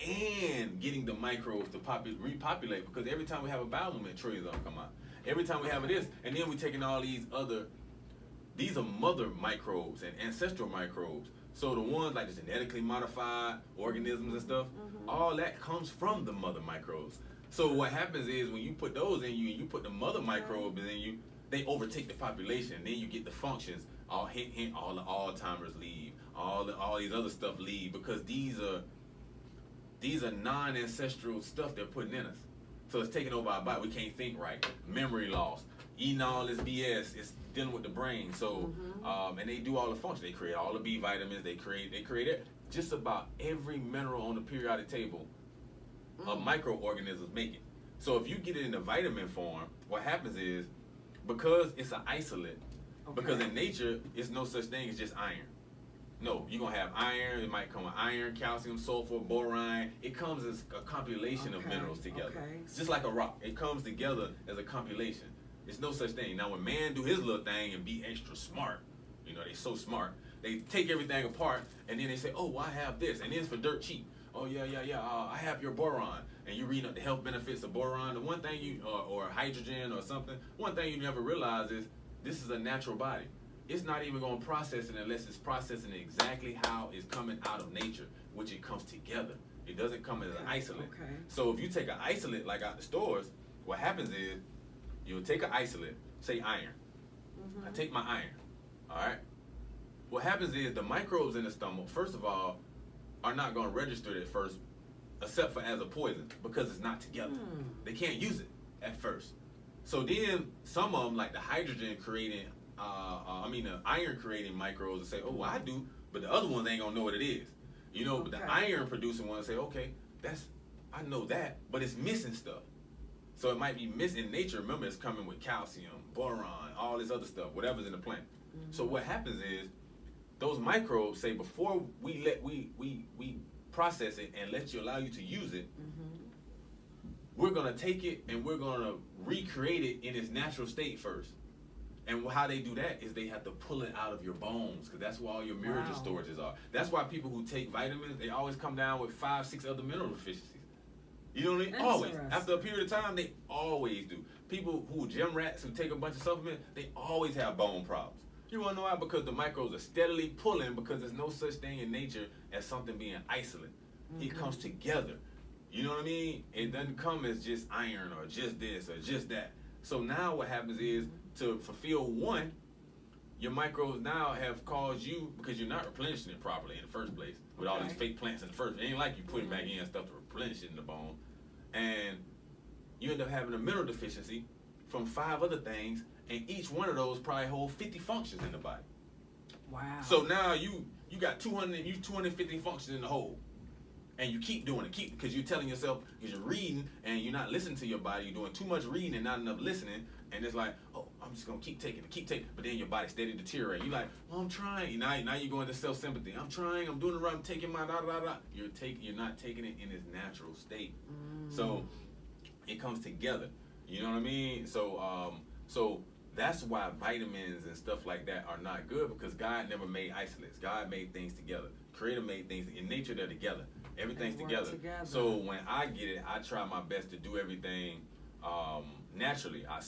and getting the microbes to repopulate, because every time we have a bowel movement, trillions of them come out. Every time we have this, and then we're taking all these are mother microbes and ancestral microbes. So the ones like the genetically modified organisms and stuff, all that comes from the mother microbes. So what happens is when you put those in you and you put the mother microbes in you, they overtake the population. Then you get the functions. All all the Alzheimer's leave. All these other stuff leave, because these are non-ancestral stuff they're putting in us. So it's taking over our body. We can't think right. Memory loss. Eating all this BS. It's dealing with the brain. So and they do all the functions. They create all the B vitamins. They create it. Just about every mineral on the periodic table of microorganisms make it. So if you get it in the vitamin form, what happens is, because it's an isolate, because in nature it's no such thing as just iron. No, you're gonna have iron. It might come with iron, calcium, sulfur, boron. It comes as a compilation of minerals together. It's just like a rock. It comes together as a compilation. It's no such thing. Now when man do his little thing and be extra smart, you know, they so smart, they take everything apart and then they say, oh, well, I have this, and then it's for dirt cheap. Oh yeah, I have your boron, and you read up the health benefits of boron. The one thing you or hydrogen or something. One thing you never realize is this is a natural body. It's not even going to process it unless it's processing it exactly how it's coming out of nature, which it comes together. It doesn't come as an isolate. So if you take an isolate like out the stores, what happens is you'll take an isolate, say iron. I take my iron. All right. What happens is the microbes in the stomach, first of all, are not going to register it at first, except for as a poison, because it's not together. They can't use it at first. So then some of them, like the hydrogen creating, the iron creating microbes, will say, oh, well, I do, but the other ones ain't gonna know what it is. You know, but the iron producing ones say, okay, I know that, but it's missing stuff. So it might be missing in nature. Remember, it's coming with calcium, boron, all this other stuff, whatever's in the plant. So what happens is those microbes say, before we process it and allow you to use it, we're gonna take it and we're gonna recreate it in its natural state first. And how they do that is they have to pull it out of your bones, because that's where all your mineral storages are. That's why people who take vitamins, they always come down with 5, 6 other mineral deficiencies. You know what I mean? Always. After a period of time, they always do. People who gym rats who take a bunch of supplements, they always have bone problems. You want to know why? Because the microbes are steadily pulling, because there's no such thing in nature as something being isolate. It comes together. You know what I mean? It doesn't come as just iron or just this or just that. So now what happens is, to fulfill one, your microbes now have caused you, because you're not replenishing it properly in the first place with all these fake plants in the first place. It ain't like you putting back in stuff to replenish it in the bone. And you end up having a mineral deficiency from 5 other things, and each one of those probably hold 50 functions in the body. Wow. So now you got 250 functions in the whole. And you keep doing it, because you're telling yourself, because you're reading and you're not listening to your body, you're doing too much reading and not enough listening, and it's like, oh, I'm just gonna keep taking it, but then your body steady deteriorate. You're like, oh, I'm trying. Now you go into self-sympathy. I'm trying, I'm doing it right, I'm taking my da. You're not taking it in its natural state. So it comes together. You know what I mean? So that's why vitamins and stuff like that are not good, because God never made isolates. God made things together. Creator made things in nature, they're together. Everything's together. So when I get it, I try my best to do everything naturally. I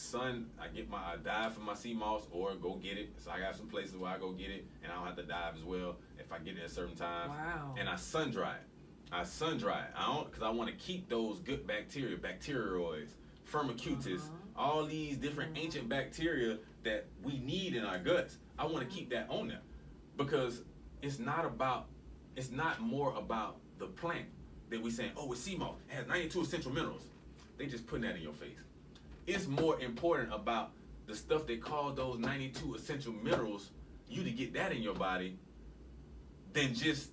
dive for my sea moss or go get it. So I got some places where I go get it, and I don't have to dive as well if I get it at certain times. Wow. And I sun dry it. Because I want to keep those good bacteria, bacteroids, firmicutes, all these different ancient bacteria that we need in our guts. I want to keep that on there, because it's not more about the plant that we saying, oh, it's sea moss, it has 92 essential minerals. They just putting that in your face. It's more important about the stuff that cause those 92 essential minerals, you to get that in your body, than just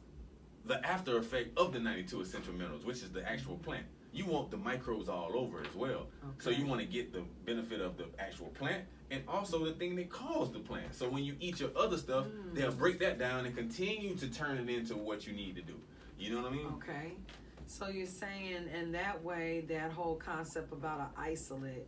the after effect of the 92 essential minerals, which is the actual plant. You want the microbes all over as well. So you want to get the benefit of the actual plant and also the thing that caused the plant. So when you eat your other stuff, they'll break that down and continue to turn it into what you need to do. You know what I mean? Okay. So you're saying in that way, that whole concept about an isolate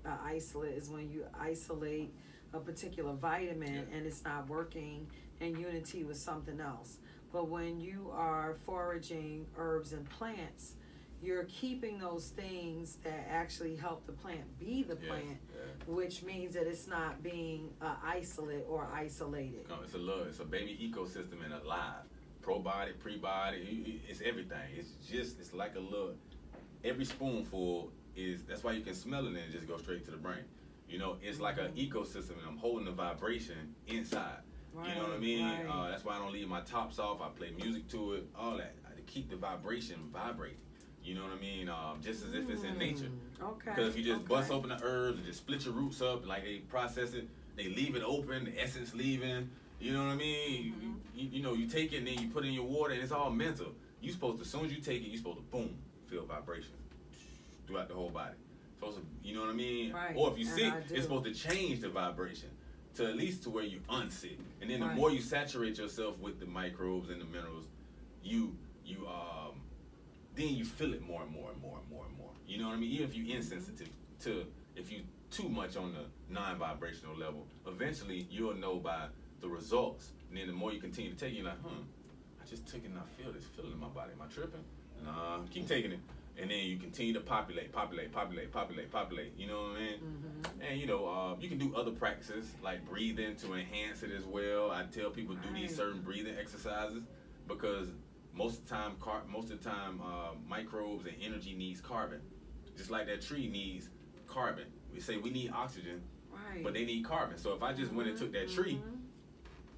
is when you isolate a particular vitamin and it's not working in unity with something else. But when you are foraging herbs and plants, you're keeping those things that actually help the plant be the plant, which means that it's not being isolate or isolated. No, it's a baby ecosystem and alive. Probiotic, prebiotic, it's everything. It's like a little, every spoonful that's why you can smell it and it just goes straight to the brain. You know, it's like an ecosystem, and I'm holding the vibration inside. Right, you know what I mean? Right. That's why I don't leave my tops off. I play music to it, all that, to keep the vibration vibrating. You know what I mean? Just as if it's in nature. Okay. Because if you just bust open the herbs and just split your roots up, like they process it, they leave it open, the essence leaving. You know what I mean? You take it and then you put it in your water, and it's all mental. You supposed to, as soon as you take it, you supposed to boom, feel vibration throughout the whole body. Supposed to, you know what I mean? Right. Or if you're sick, it's supposed to change the vibration to at least to where you unsick. And then the more you saturate yourself with the microbes and the minerals, then you feel it more and more and more and more and more. You know what I mean? Even if you're insensitive to, if you too much on the non-vibrational level, eventually you'll know by the results. And then the more you continue to take it, you're like, I just took it and I feel this feeling in my body. Am I tripping? Nah, keep taking it. And then you continue to populate. You know what I mean? And you can do other practices like breathing to enhance it as well. I tell people do these certain breathing exercises, because most of the time, microbes and energy needs carbon. Just like that tree needs carbon. We say we need oxygen, but they need carbon. So if I just went and took that tree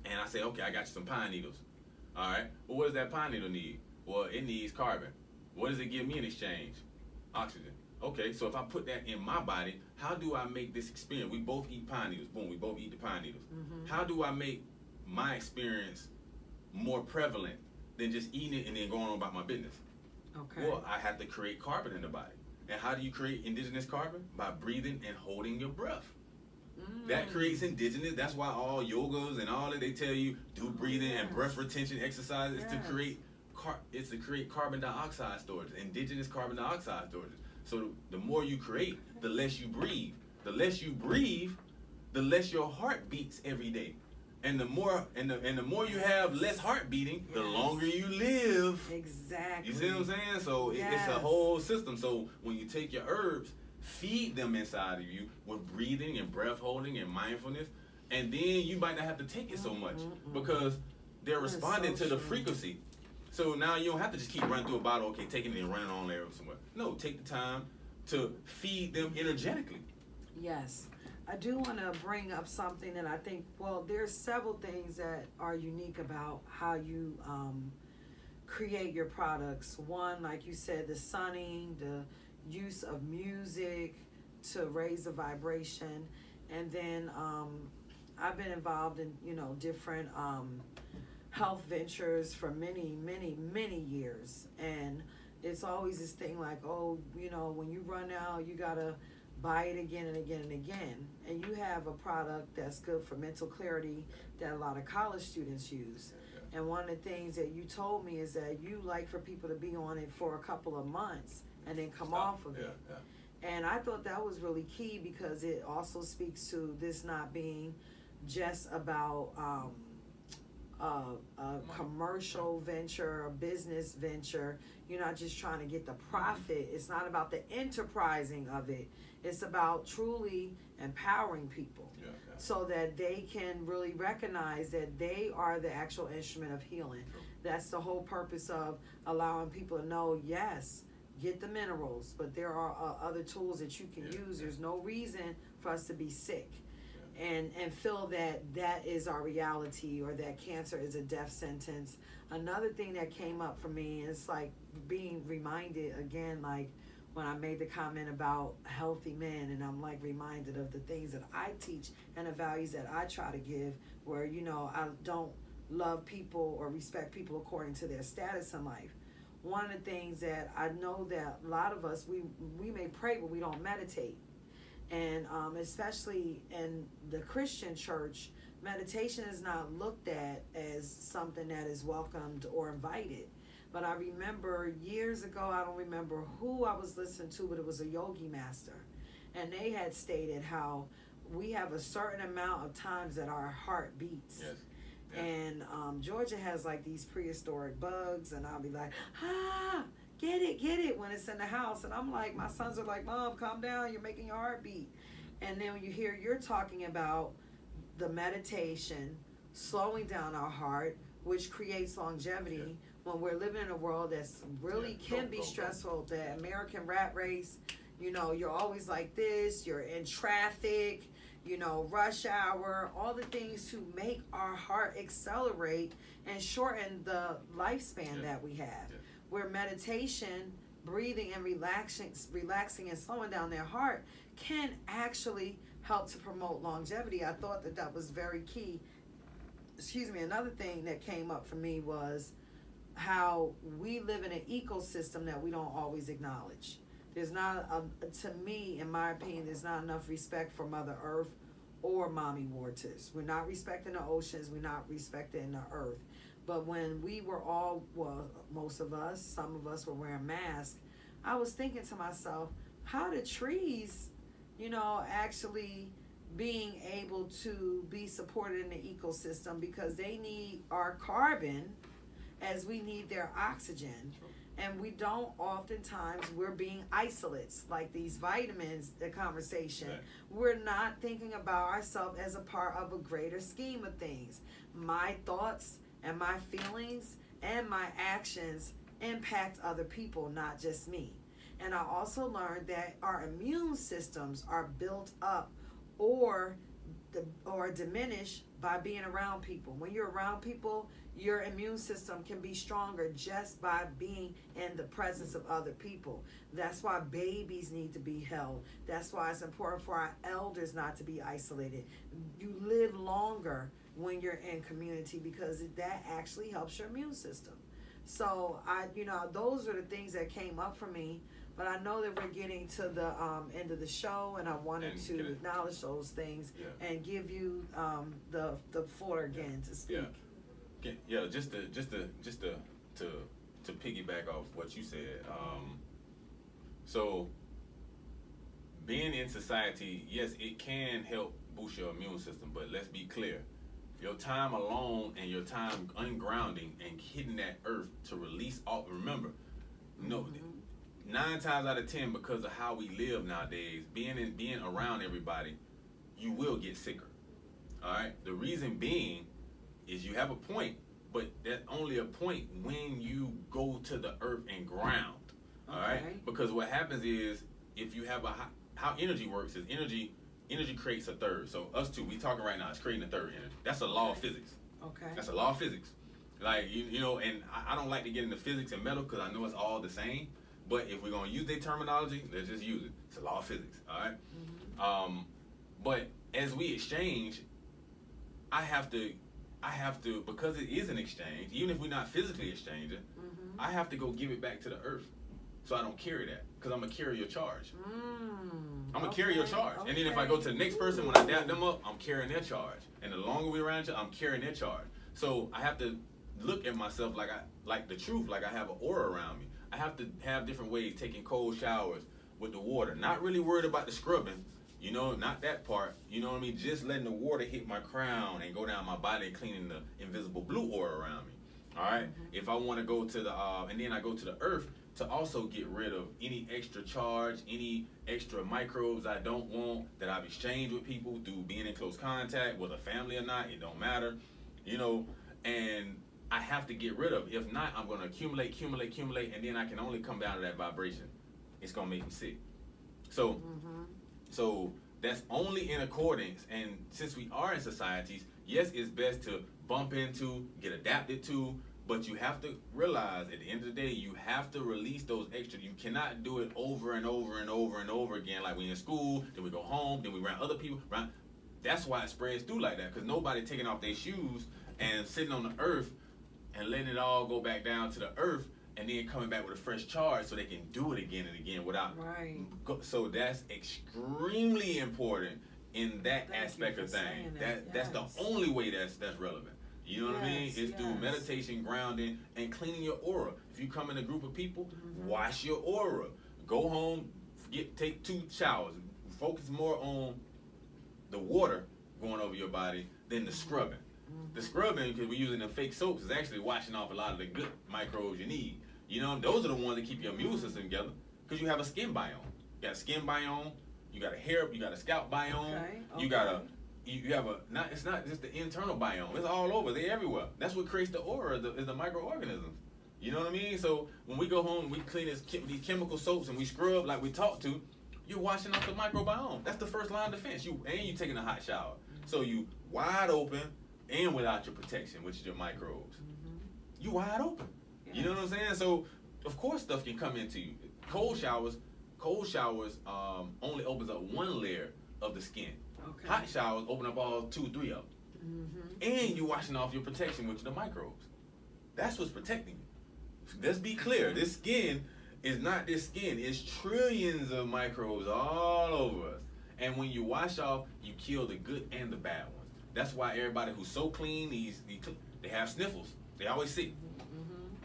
and I say, okay, I got you some pine needles. All right. Well, what does that pine needle need? Well, it needs carbon. What does it give me in exchange? Oxygen. Okay, so if I put that in my body, how do I make this experience? We both eat pine needles. Boom, we both eat the pine needles. How do I make my experience more prevalent than just eating it and then going on about my business? Okay. Well, I have to create carbon in the body. And how do you create indigenous carbon? By breathing and holding your breath. That creates indigenous. That's why all yogas and all that, they tell you do breathing and breath retention exercises to create carbon dioxide storage, indigenous carbon dioxide storage. So the more you create, the less you breathe. The less you breathe, the less your heart beats every day. And the more the more you have less heart beating, the longer you live. Exactly. You see what I'm saying? So it's a whole system. So when you take your herbs, feed them inside of you with breathing and breath holding and mindfulness, and then you might not have to take it so much because they're responding to the frequency. So now you don't have to just keep running through a bottle, okay, taking it and running on there somewhere. No, take the time to feed them energetically. Yes. I do want to bring up something that I think, there's several things that are unique about how you create your products. One, like you said, the sunning, the use of music to raise the vibration. And then I've been involved in, different health ventures for many, many, many years. And it's always this thing like, oh, when you run out, you got to buy it again and again and again. And you have a product that's good for mental clarity that a lot of college students use. And one of the things that you told me is that you like for people to be on it for a couple of months and then come off of it. And I thought that was really key because it also speaks to this not being just about a commercial venture, a business venture. You're not just trying to get the profit. It's not about the enterprising of it. It's about truly empowering people so that they can really recognize that they are the actual instrument of healing. That's the whole purpose of allowing people to know, yes, get the minerals, but there are other tools that you can use. There's no reason for us to be sick and feel that is our reality, or that cancer is a death sentence. Another thing that came up for me is like being reminded again, like when I made the comment about healthy men, and I'm like reminded of the things that I teach and the values that I try to give, where, I don't love people or respect people according to their status in life. One of the things that I know that a lot of us, we may pray, but we don't meditate. And especially in the Christian church, meditation is not looked at as something that is welcomed or invited. But I remember years ago, I don't remember who I was listening to, but it was a yogi master. And they had stated how we have a certain amount of times that our heart beats. Yes. And Georgia has like these prehistoric bugs, and I'll be like, get it when it's in the house. And I'm like, my sons are like, Mom, calm down, you're making your heart beat. And then when you hear you're talking about the meditation, slowing down our heart, which creates longevity when we're living in a world that's really can be stressful. The American rat race, you're always like this, you're in traffic, rush hour, all the things to make our heart accelerate and shorten the lifespan that we have. Where meditation, breathing and relaxing and slowing down their heart can actually help to promote longevity. I thought that was very key. Another thing that came up for me was how we live in an ecosystem that we don't always acknowledge. There's not, to me, in my opinion, there's not enough respect for Mother Earth or Mommy Waters. We're not respecting the oceans. We're not respecting the earth. But when we were all, well, most of us, some of us were wearing masks, I was thinking to myself, how do trees, actually being able to be supported in the ecosystem, because they need our carbon as we need their oxygen. And we don't, oftentimes, we're being isolates, like these vitamins, the conversation. We're not thinking about ourselves as a part of a greater scheme of things. My thoughts and my feelings and my actions impact other people, not just me. And I also learned that our immune systems are built up or diminished by being around people. When you're around people, your immune system can be stronger just by being in the presence of other people. That's why babies need to be held. That's why it's important for our elders not to be isolated. You live longer when you're in community, because that actually helps your immune system. So those are the things that came up for me. But I know that we're getting to the end of the show, and I wanted to acknowledge those things and give you the floor again to speak. Just to piggyback off what you said. So being in society, yes, it can help boost your immune system, but let's be clear. Your time alone and your time ungrounding and hitting that earth to release all, remember, 9 times out of 10, because of how we live nowadays, being around everybody, you will get sicker. All right. The reason being is you have a point, but that's only a point when you go to the earth and ground. All right. Because what happens is, if you have how energy works is energy creates a third. So us two, we talking right now, it's creating a third energy. That's a law of physics. Okay. That's a law of physics. Like and I don't like to get into physics and metal because I know it's all the same. But if we're gonna use their terminology, let's just use it. It's a law of physics, all right? But as we exchange, I have to, because it is an exchange, even if we're not physically exchanging, I have to go give it back to the earth. So I don't carry that, because I'm going to carry your charge. I'm going to carry your charge. And then if I go to the next person, when I dap them up, I'm carrying their charge. And the longer we're around each other, I'm carrying their charge. So I have to look at myself like the truth, like I have an aura around me. I have to have different ways, taking cold showers with the water. Not really worried about the scrubbing, you know, not that part. You know what I mean? Just letting the water hit my crown and go down my body and cleaning the invisible blue aura around me. All right? If I want to go to the, and then I go to the earth to also get rid of any extra charge, any extra microbes I don't want that I've exchanged with people through being in close contact, whether family or not, it don't matter, you know, and I have to get rid of. If not, I'm going to accumulate, and then I can only come down to that vibration. It's going to make me sick. So, so that's only in accordance. And since we are in societies, yes, it's best to bump into, get adapted to, but you have to realize at the end of the day, you have to release those extra. You cannot do it over and over and over and over again. Like we in school, then we go home, then we around other people. Right? That's why it spreads through like that, because nobody taking off their shoes and sitting on the earth and letting it all go back down to the earth, and then coming back with a fresh charge so they can do it again and again without. Right. So that's extremely important in that aspect of things. That's the only way that's relevant. You know what I mean? It's through meditation, grounding, and cleaning your aura. If you come in a group of people, wash your aura. Go home, take 2 showers. Focus more on the water going over your body than the scrubbing. The scrubbing, because we're using the fake soaps, is actually washing off a lot of the good microbes you need. You know, those are the ones that keep your immune system together, because you have a skin biome. You got a skin biome, you got a hair, you got a scalp biome, you got a, you have a, it's not just the internal biome, it's all over, they're everywhere. That's what creates the aura, is the microorganisms. You know what I mean? So when we go home, we clean these chemical soaps and we scrub like we talked to, you're washing off the microbiome. That's the first line of defense. You taking a hot shower. So you wide open, and without your protection, which is your microbes. You wide open. You know what I'm saying? So, of course, stuff can come into you. Cold showers only opens up one layer of the skin. Hot showers open up all 2 or 3 of them. And you're washing off your protection, which are the microbes. That's what's protecting you. Let's be clear. This skin is not this skin. It's trillions of microbes all over us. And when you wash off, you kill the good and the bad ones. That's why everybody who's so clean, they have sniffles. They always sick.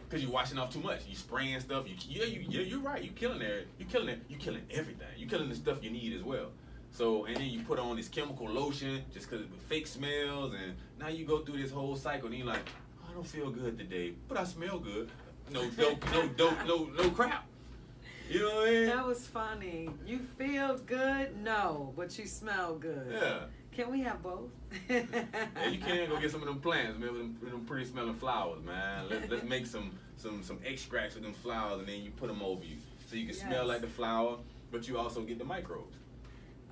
Because you're washing off too much. You spraying stuff. You're right. You're killing it. You're killing everything. You're killing the stuff you need as well. So, and then you put on this chemical lotion just because it fake smells, and now you go through this whole cycle, and you're like, oh, I don't feel good today, but I smell good. No crap. You know what I mean? That was funny. You feel good? No, but you smell good. Yeah. Can we have both? Yeah, you can go get some of them plants, man, with them pretty smelling flowers, man. Let's make some extracts with them flowers, and then you put them over you, so you can smell like the flower, but you also get the microbes.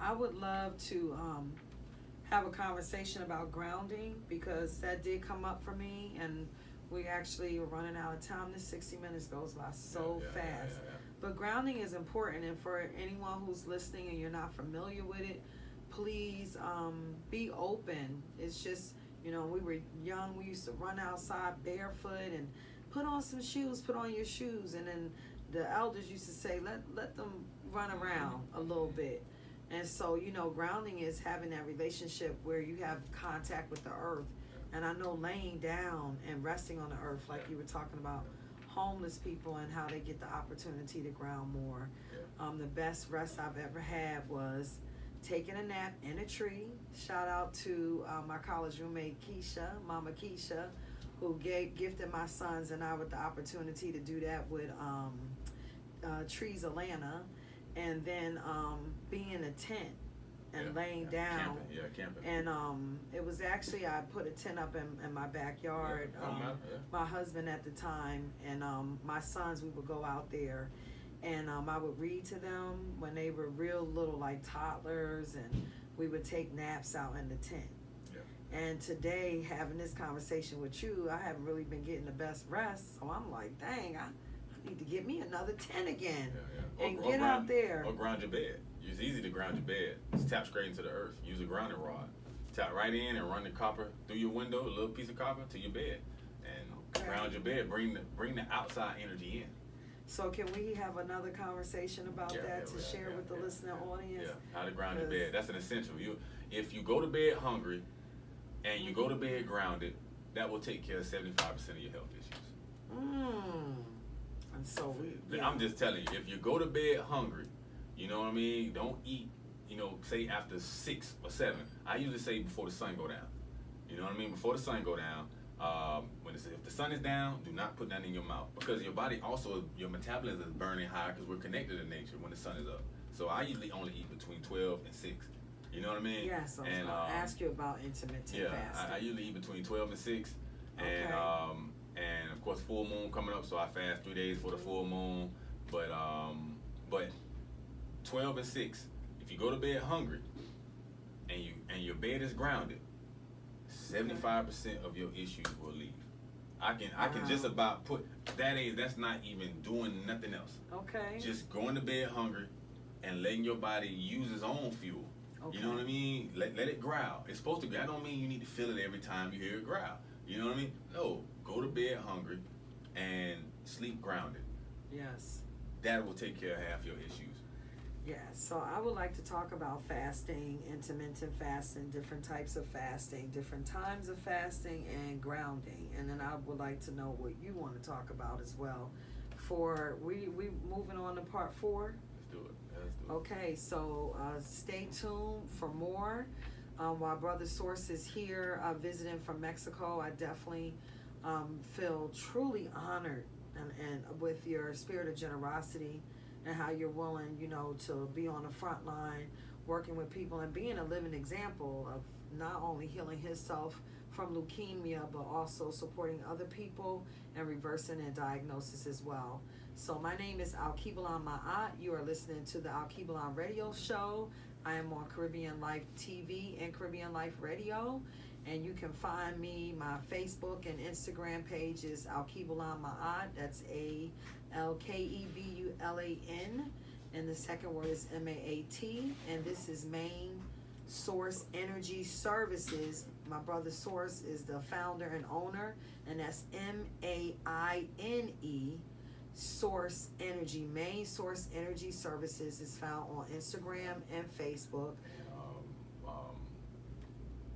I would love to have a conversation about grounding, because that did come up for me, and we actually are running out of time. This 60 minutes goes by so fast. But grounding is important, and for anyone who's listening and you're not familiar with it, please be open. It's just, you know, we were young, we used to run outside barefoot and put on some shoes, put on your shoes, and then the elders used to say, let them run around a little bit. And so, you know, grounding is having that relationship where you have contact with the earth. And I know laying down and resting on the earth, like you were talking about homeless people and how they get the opportunity to ground more. The best rest I've ever had was taking a nap in a tree. Shout out to my college roommate Keisha, Mama Keisha, who gifted my sons and I with the opportunity to do that with Trees Atlanta, and then being in a tent and laying down. Camping. And it was actually, I put a tent up in my backyard. My husband at the time and my sons, we would go out there, and I would read to them when they were real little, like toddlers, and we would take naps out in the tent. And today, having this conversation with you, I haven't really been getting the best rest, so I'm like, dang, I need to get me another tent again and get out there. Or ground your bed. It's easy to ground your bed. just tap straight into the earth. Use a grounding rod. Tap right in and run the copper through your window, a little piece of copper, to your bed, and ground your bed. Bring the outside energy in. So can we have another conversation about that to share with the listening audience? Yeah, how to ground your bed. That's an essential. If you go to bed hungry and you go to bed grounded, that will take care of 75% of your health issues. And so I'm just telling you, if you go to bed hungry, you know what I mean? Don't eat, say after 6 or 7. I usually say before the sun go down. You know what I mean? Before the sun go down. If the sun is down, do not put that in your mouth, because your body also, your metabolism is burning high, because we're connected to nature when the sun is up. So I usually only eat between 12 and 6. You know what I mean? Yes, I was going to ask you about intermittent fasting. I usually eat between 12 and 6. And of course full moon coming up, so I fast 3 days for the full moon. But 12 and 6, if you go to bed hungry and your bed is grounded, 75% of your issues will leave. I can just about put that's not even doing nothing else. Okay. Just going to bed hungry and letting your body use its own fuel. Okay. You know what I mean? Let it growl. It's supposed to growl. I don't mean you need to feel it every time you hear it growl. You know what I mean? No. Go to bed hungry and sleep grounded. Yes. That will take care of half your issues. Yeah, so I would like to talk about fasting, intermittent fasting, different types of fasting, different times of fasting, and grounding. And then I would like to know what you want to talk about as well. We moving on to part 4? Let's do it. Okay, so stay tuned for more. While Brother Source is here visiting from Mexico, I definitely feel truly honored and with your spirit of generosity, and how you're willing, to be on the front line, working with people and being a living example of not only healing himself from leukemia, but also supporting other people and reversing a diagnosis as well. So my name is Alkebulan Ma'at. You are listening to the Alkebulan Radio Show. I am on Caribbean Life TV and Caribbean Life Radio. And you can find me, my Facebook and Instagram page is Alkebulan Ma'at. That's ALKEBULAN. And the second word is MAAT. And this is Main Source Energy Services. My brother Source is the founder and owner. And that's MAINE. Source Energy. Main Source Energy Services is found on Instagram and Facebook.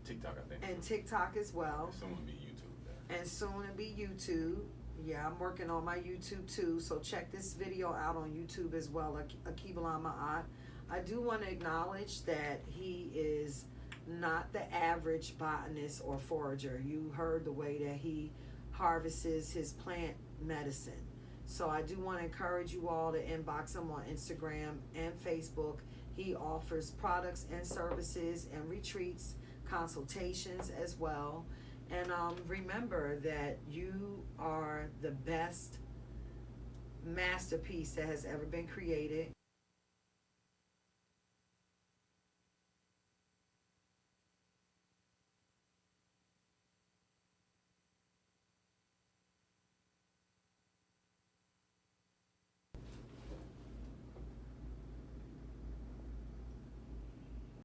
TikTok, I think. And TikTok as well. And soon to be YouTube. And soon to be YouTube. Yeah, I'm working on my YouTube too. So check this video out on YouTube as well, Alkebulan Ma'at. I do want to acknowledge that he is not the average botanist or forager. You heard the way that he harvests his plant medicine. So I do want to encourage you all to inbox him on Instagram and Facebook. He offers products and services and retreats, consultations as well. And remember that you are the best masterpiece that has ever been created.